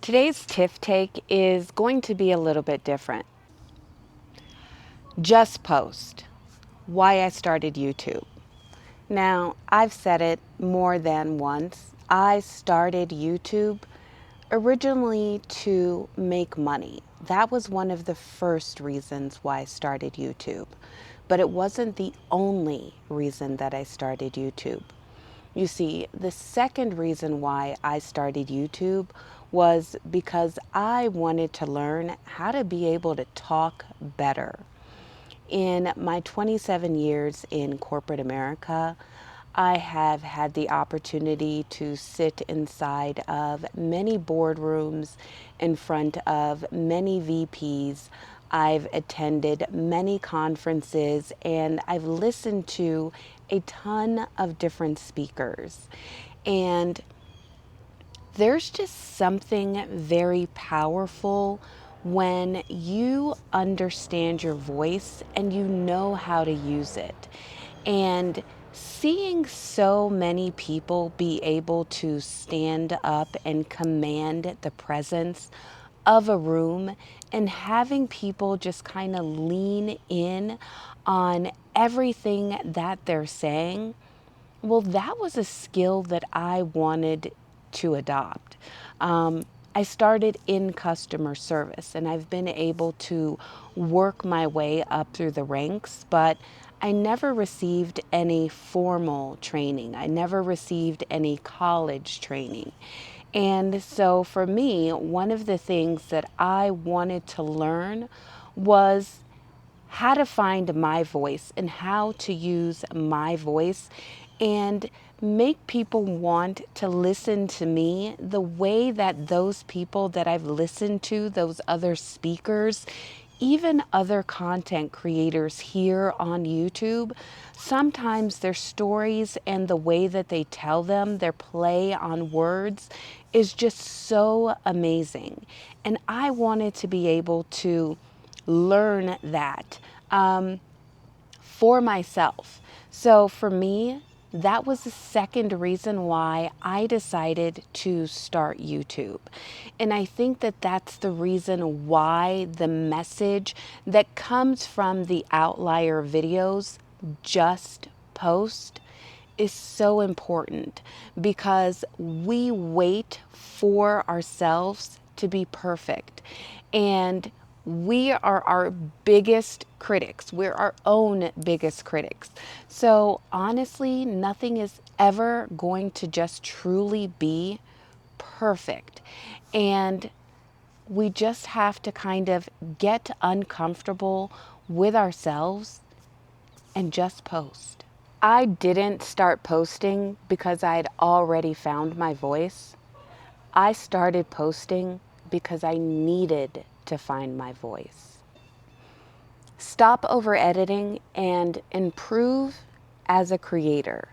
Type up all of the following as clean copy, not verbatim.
Today's Tiff take is going to be a little bit different. Just post. Why I started YouTube. Now, I've said it more than once. I started YouTube originally to make money. That was one of the first reasons why I started YouTube. But it wasn't the only reason that I started YouTube. You see, the second reason why I started YouTube was because I wanted to learn how to be able to talk better. In my 27 years in corporate America, I have had the opportunity to sit inside of many boardrooms in front of many VPs. I've attended many conferences and I've listened to a ton of different speakers. And there's just something very powerful when you understand your voice and you know how to use it. And seeing so many people be able to stand up and command the presence of a room and having people just kind of lean in on everything that they're saying, well, that was a skill that I wanted to adopt. I started in customer service and I've been able to work my way up through the ranks, but I never received any formal training. I never received any college training. And so for me, one of the things that I wanted to learn was how to find my voice and how to use my voice and make people want to listen to me the way that those people that I've listened to, those other speakers, even other content creators here on YouTube, sometimes their stories and the way that they tell them, their play on words, is just so amazing. And I wanted to be able to learn that for myself. So for me, that was the second reason why I decided to start YouTube. And I think that that's the reason why the message that comes from the outlier videos, just post, is so important because we wait for ourselves to be perfect. And we are our biggest critics. We're our own biggest critics. So honestly, nothing is ever going to just truly be perfect. And we just have to kind of get uncomfortable with ourselves and just post. I didn't start posting because I had already found my voice. I started posting because I needed to find my voice. Stop over editing and improve as a creator.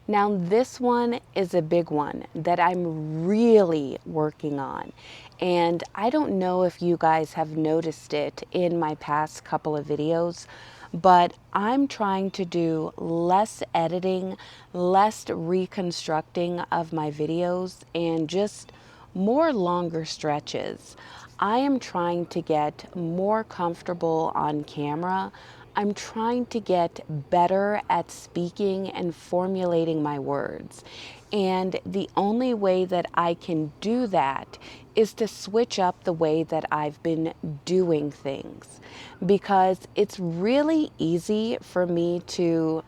Now, this one is a big one that I'm really working on. And I don't know if you guys have noticed it in my past couple of videos, but I'm trying to do less editing, less reconstructing of my videos, and just more longer stretches. I am trying to get more comfortable on camera. I'm trying to get better at speaking and formulating my words. And the only way that I can do that is to switch up the way that I've been doing things. Because it's really easy for me to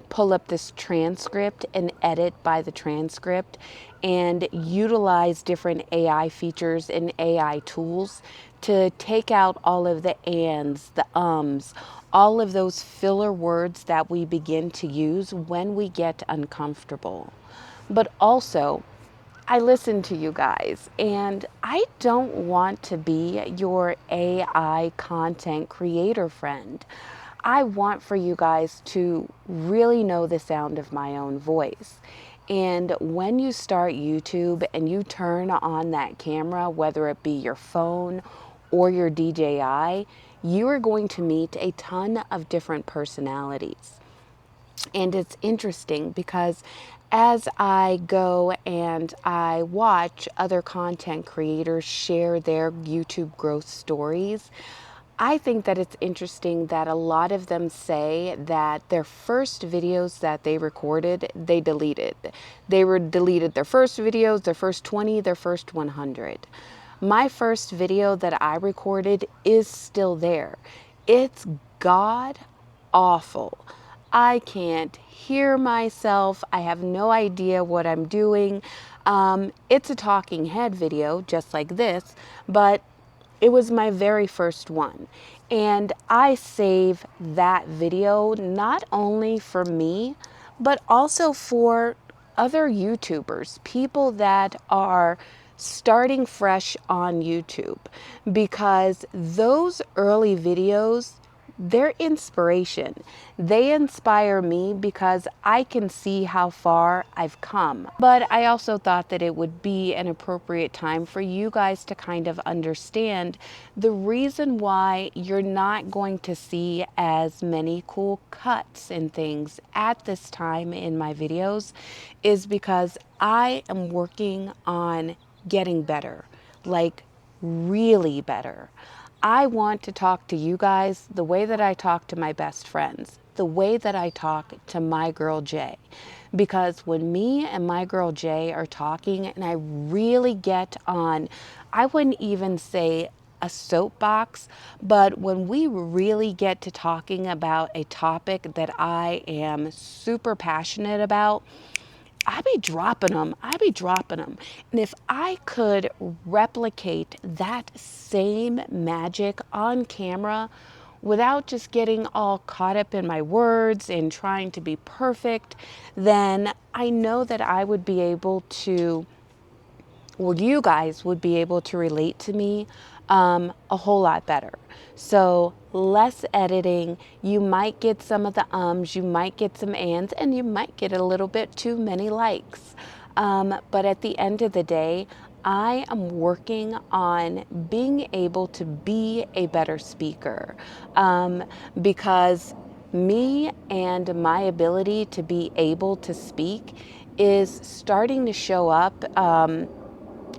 pull up this transcript and edit by the transcript and utilize different AI features and AI tools to take out all of the ands, the ums, all of those filler words that we begin to use when we get uncomfortable. But also, I listen to you guys and I don't want to be your AI content creator friend. I want for you guys to really know the sound of my own voice. And when you start YouTube and you turn on that camera, whether it be your phone or your DJI, you are going to meet a ton of different personalities. And it's interesting because as I go and I watch other content creators share their YouTube growth stories, I think that it's interesting that a lot of them say that their first videos that they recorded, they deleted. Deleted their first videos, their first 20, their first 100. My first video that I recorded is still there. It's god awful. I can't hear myself. I have no idea what I'm doing. It's a talking head video, just like this, but it was my very first one. And I save that video not only for me, but also for other YouTubers, people that are starting fresh on YouTube, because those early videos, they're inspiration. They inspire me because I can see how far I've come. But I also thought that it would be an appropriate time for you guys to kind of understand the reason why you're not going to see as many cool cuts and things at this time in my videos is because I am working on getting better, like really better. I want to talk to you guys the way that I talk to my best friends, the way that I talk to my girl Jay. Because when me and my girl Jay are talking and I really get on, I wouldn't even say a soapbox, but when we really get to talking about a topic that I am super passionate about, I be dropping them. I be dropping them. And if I could replicate that same magic on camera without just getting all caught up in my words and trying to be perfect, then I know that I would be able to, or you guys would be able to relate to me a whole lot better. So less editing, you might get some of the ums, you might get some ands, and you might get a little bit too many likes. But at the end of the day, I am working on being able to be a better speaker, because me and my ability to be able to speak is starting to show up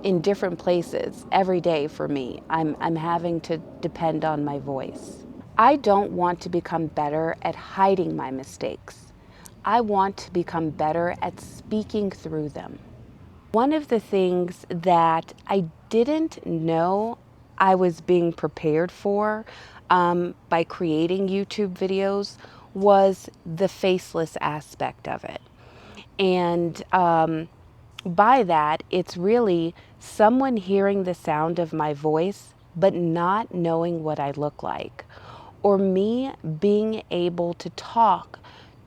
in different places every day for me. I'm having to depend on my voice. I don't want to become better at hiding my mistakes. I want to become better at speaking through them. One of the things that I didn't know I was being prepared for by creating YouTube videos was the faceless aspect of it. And by that, it's really someone hearing the sound of my voice, but not knowing what I look like. Or me being able to talk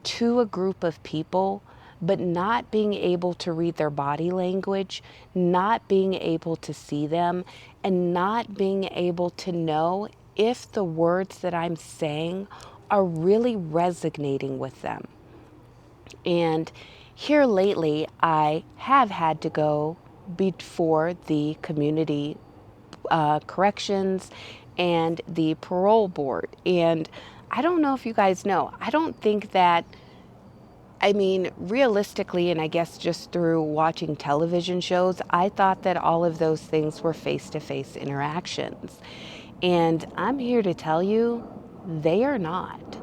to a group of people, but not being able to read their body language, not being able to see them, and not being able to know if the words that I'm saying are really resonating with them. And here lately, I have had to go before the community corrections and the parole board. And I don't know if you guys know, I don't think that, I mean, realistically, and I guess just through watching television shows, I thought that all of those things were face-to-face interactions. And I'm here to tell you, they are not.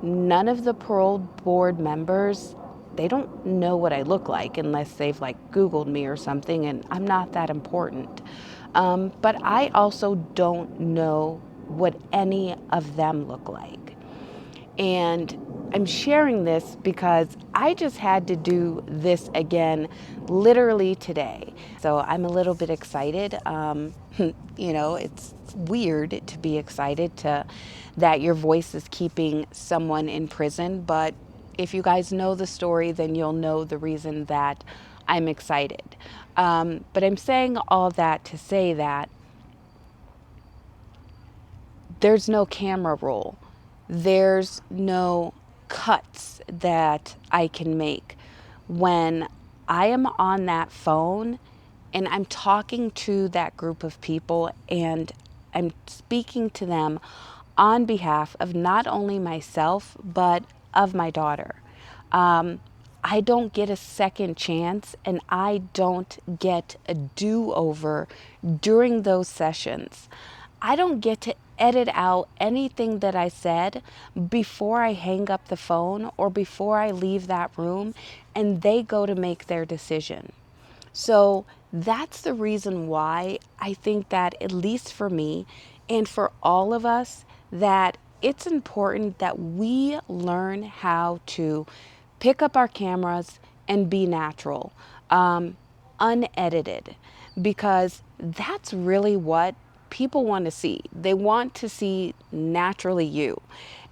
None of the parole board members, they don't know what I look like unless they've like Googled me or something, and I'm not that important. But I also don't know what any of them look like. And I'm sharing this because I just had to do this again literally today. So I'm a little bit excited. It's weird to be excited that your voice is keeping someone in prison. But if you guys know the story, then you'll know the reason that I'm excited. But I'm saying all that to say that there's no camera roll. There's no cuts that I can make when I am on that phone and I'm talking to that group of people and I'm speaking to them on behalf of not only myself, but of my daughter. I don't get a second chance, and I don't get a do-over during those sessions. I don't get to edit out anything that I said before I hang up the phone or before I leave that room and they go to make their decision. So that's the reason why I think that, at least for me and for all of us, that it's important that we learn how to pick up our cameras and be natural, unedited, because that's really what people want to see. They want to see naturally you.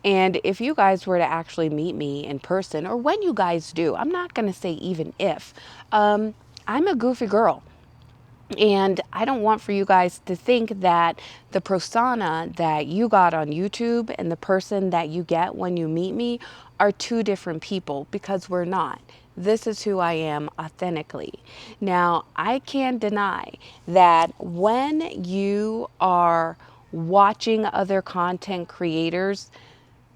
And if you guys were to actually meet me in person, or when you guys do, I'm not going to say even if, I'm a goofy girl. And I don't want for you guys to think that the persona that you got on YouTube and the person that you get when you meet me are two different people, because we're not. This is who I am authentically. Now, I can't deny that when you are watching other content creators,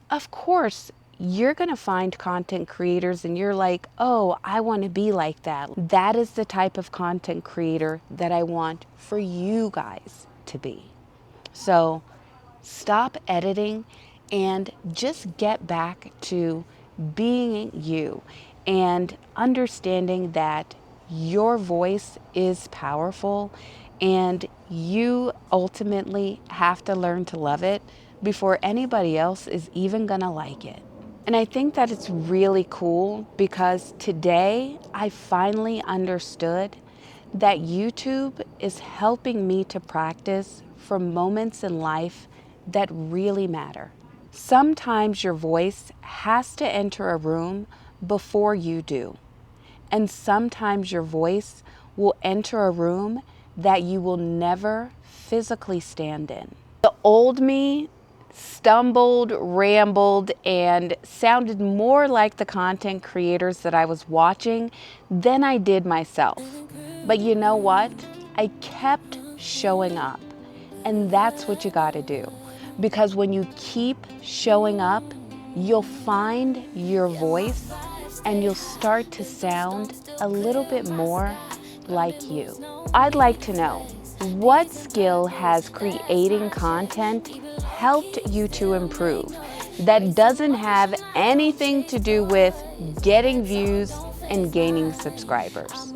of course, you're going to find content creators and you're like, oh, I want to be like that. That is the type of content creator that I want for you guys to be. So stop editing and just get back to being you and understanding that your voice is powerful and you ultimately have to learn to love it before anybody else is even gonna like it. And I think that it's really cool because today I finally understood that YouTube is helping me to practice for moments in life that really matter. Sometimes your voice has to enter a room before you do. And sometimes your voice will enter a room that you will never physically stand in. The old me stumbled, rambled, and sounded more like the content creators that I was watching than I did myself. But you know what? I kept showing up. And that's what you gotta do. Because when you keep showing up, you'll find your voice and you'll start to sound a little bit more like you. I'd like to know, what skill has creating content helped you to improve that doesn't have anything to do with getting views and gaining subscribers?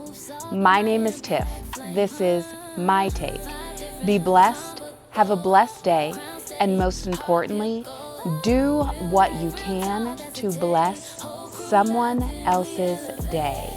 My name is Tiff. This is my take. Be blessed, have a blessed day, and most importantly, do what you can to bless someone else's day.